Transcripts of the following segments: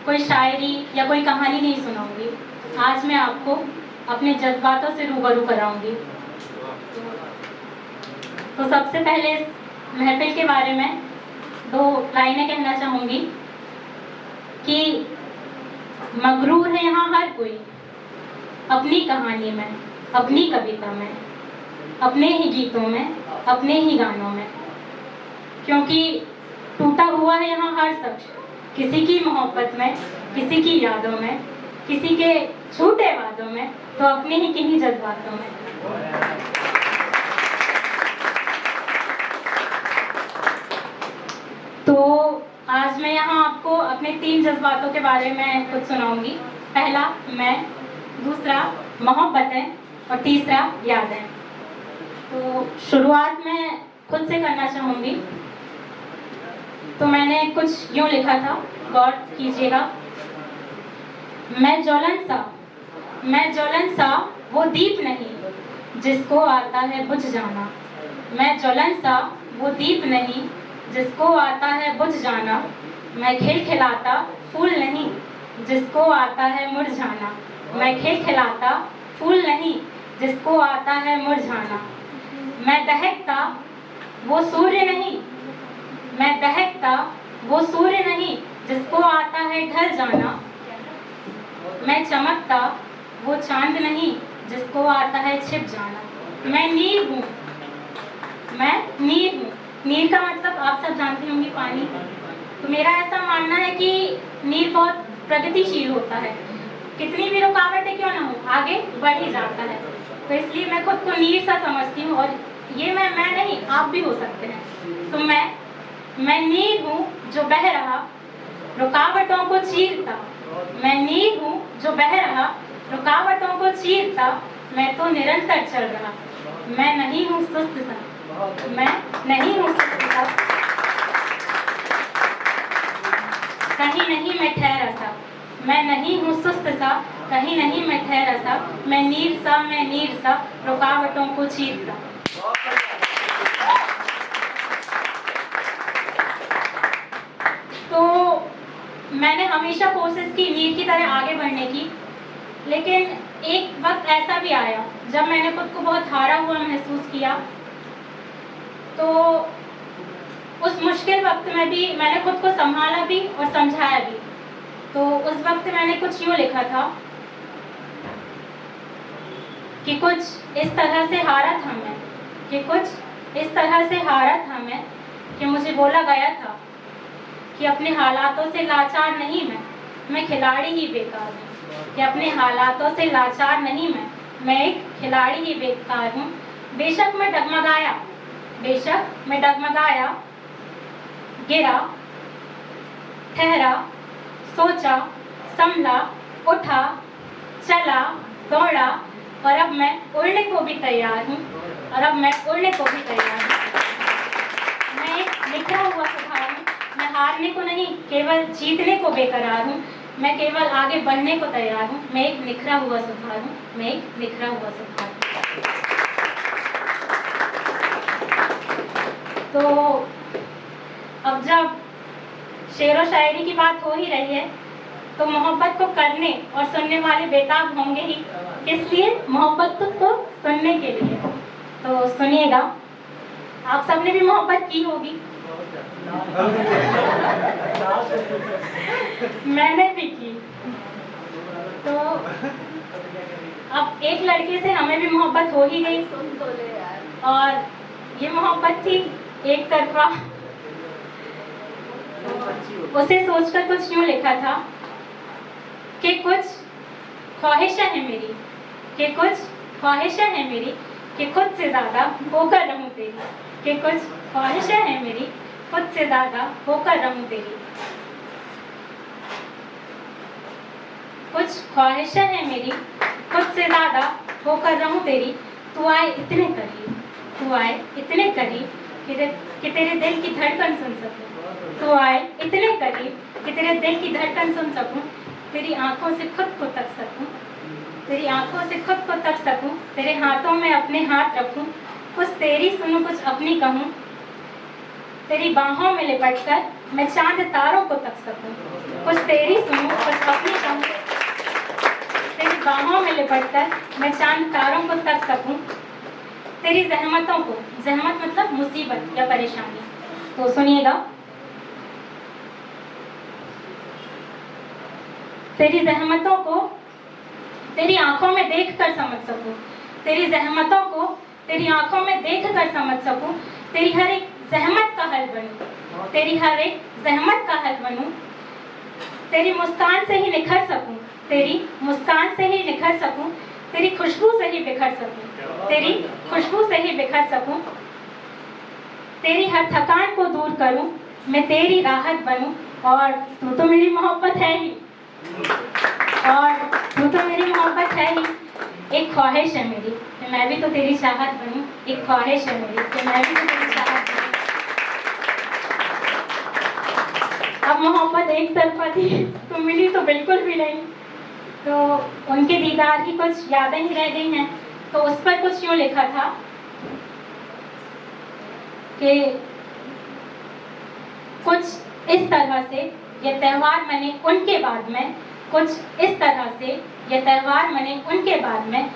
कोई शायरी या कोई कहानी नहीं सुनाऊंगी। आज मैं आपको अपने जज्बातों से रूबरू कराऊंगी। तो सबसे पहले इस महफिल के बारे में 2 लाइनें कहना चाहूँगी कि मगरूर है यहाँ हर कोई अपनी कहानी में, अपनी कविता में, अपने ही गीतों में, अपने ही गानों में, क्योंकि टूटा हुआ है यहाँ हर शख्स किसी की मोहब्बत में, किसी की यादों में, किसी के झूठे वादों में, तो अपने ही किन्हीं जज्बातों में। तो आज मैं यहाँ आपको अपने 3 जज्बातों के बारे में कुछ सुनाऊंगी। पहला मैं, दूसरा मोहब्बतें और तीसरा यादें। तो शुरुआत मैं खुद से करना चाहूँगी। तो मैंने कुछ यूँ लिखा था, गौर कीजिएगा। मैं ज्वलन सा वो दीप नहीं जिसको आता है बुझ जाना। मैं ज्वलन सा वो दीप नहीं जिसको आता है बुझ जाना। मैं खिलखिलाता फूल नहीं जिसको आता है मुरझाना। मैं खिलखिलाता फूल नहीं जिसको आता है मुरझाना। मैं दहकता वो सूर्य नहीं, मैं दहकता वो सूर्य नहीं जिसको आता है ढल जाना। मैं चमकता वो चांद नहीं जिसको आता है छिप जाना। मैं नीर हूँ, मैं नीर हूँ। नीर का मतलब आप सब जानते होंगे, पानी। तो मेरा ऐसा मानना है कि नीर बहुत प्रगतिशील होता है, कितनी भी रुकावटें क्यों ना हो, आगे बढ़ ही जाता है। तो इसलिए मैं खुद को नीर सा समझती हूँ, और ये मैं नहीं, आप भी हो सकते हैं। तो मैं नीर हूँ जो बह रहा रुकावटों को चीरता। मैं नीर हूँ जो बह रहा रुकावटों को चीरता। मैं तो निरंतर चल रहा, मैं नहीं हूँ सुस्त सा, मैं नहीं हूँ सुस्त सा, कहीं नहीं मैं ठहरा सा। मैं नहीं हूँ सुस्त सा, कहीं नहीं मैं ठहरा सा। मैं नीर सा रुकावटों को चीरता। तो मैंने हमेशा कोशिश की नीर की तरह आगे बढ़ने की, लेकिन एक वक्त ऐसा भी आया जब मैंने खुद को बहुत हारा हुआ महसूस किया। तो उस मुश्किल वक्त में भी मैंने खुद को संभाला भी और समझाया भी। तो उस वक्त मैंने कुछ यूँ लिखा था कि कुछ इस तरह से हारा था मैं, कि कुछ इस तरह से हारा था मैं, कि मुझे बोला गया था कि अपने हालातों से लाचार नहीं मैं खिलाड़ी ही बेकार हूँ। कि अपने हालातों से लाचार नहीं मैं एक खिलाड़ी ही बेकार हूँ। बेशक मैं डगमगाया, गिरा, ठहरा, सोचा, संभला, उठा, चला, दौड़ा, और अब मैं उड़ने को भी तैयार हूँ। मैं एक निखरा हुआ सुधार हूँ। मैं हारने को नहीं, केवल जीतने को बेकरार हूँ। मैं केवल आगे बढ़ने को तैयार हूँ। मैं एक निखरा हुआ सुधार हूँ। तो अब जब शेर व शायरी की बात हो ही रही है, तो मोहब्बत को करने और सुनने वाले बेताब होंगे ही। इसलिए मोहब्बत को सुनने के लिए तो सुनिएगा। आप सबने भी मोहब्बत की होगी, मैंने भी की। तो अब एक लड़के से हमें भी मोहब्बत हो ही गई, और ये मोहब्बत थी एक तरफा। उसे सोचकर कुछ यूँ लिखा था कि कुछ ख्वाहिशें हैं मेरी, कि खुद से ज़्यादा होकर रहूं तेरी। कि कुछ ख्वाहिशें हैं मेरी, खुद से ज़्यादा होकर रहूं तेरी। कुछ ख्वाहिशें हैं मेरी, खुद से ज़्यादा होकर रहूं तेरी। तू आए इतने करीब कि तेरे दिल की धड़कन सुन सकूं। तू आए इतने करीब कि तेरे दिल की धड़कन सुन सकूं। तेरी आंखों से खुद को तक सकूं। तेरे हाथों में अपने हाथ रखूं। कुछ तेरी सुनूं, कुछ अपनी कहूं। तेरी बाहों में लिपटकर मैं चांद तारों को तक सकूं, कुछ तेरी सुनूं कुछ अपनी कहूं, तेरी बाहों में लिपटकर मैं चांद तारों को तक सकूं, तेरी जहमतों को, जहमत मतलब मुसीबत या परेशानी, तो सुनिएगा। तेरी जहमतों को तेरी आंखों में देखकर समझ सकूं, तेरी जहमतों को तेरी आंखों में देखकर समझ सकूं, तेरी हर एक जहमत का हल बनूं, तेरी हर एक जहमत का हल बनूं, तेरी मुस्कान से ही निखर सकूं, तेरी मुस्कान से ही निखर सकूं, तेरी खुशबू से ही बिखर सकूं, तेरी खुशबू से ही बिखर सकूं, तेरी हर थकान को दूर करूं, मैं तेरी राहत बनूं, और तू तो मेरी मोहब्बत है ही, और तू तो मेरी मोहब्बत है ही। एक ख्वाहिश है मेरी कि मैं भी तो तेरी चाहत बनूं, एक ख्वाहिश है मेरी कि मैं भी तो तेरी चाहत बनूं। अब मोहब्बत एक तरफा थी तो मिली तो बिल्कुल भी नहीं, तो उनके दीदार की कुछ यादें ही रह गई हैं, तो उस पर कुछ यूँ लिखा था कि कुछ इस तरह से ये त्यौहार मने उनके बाद में, कुछ इस तरह से ये त्यौहार मने उनके बाद में,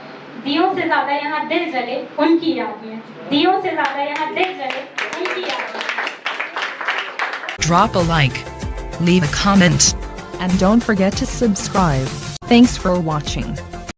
दियों से ज़्यादा यहाँ दिल जले उनकी याद में, दियों से ज़्यादा यहाँ दिल जले उनकी याद में। Drop a like, leave a comment, and don't forget to subscribe. Thanks for watching.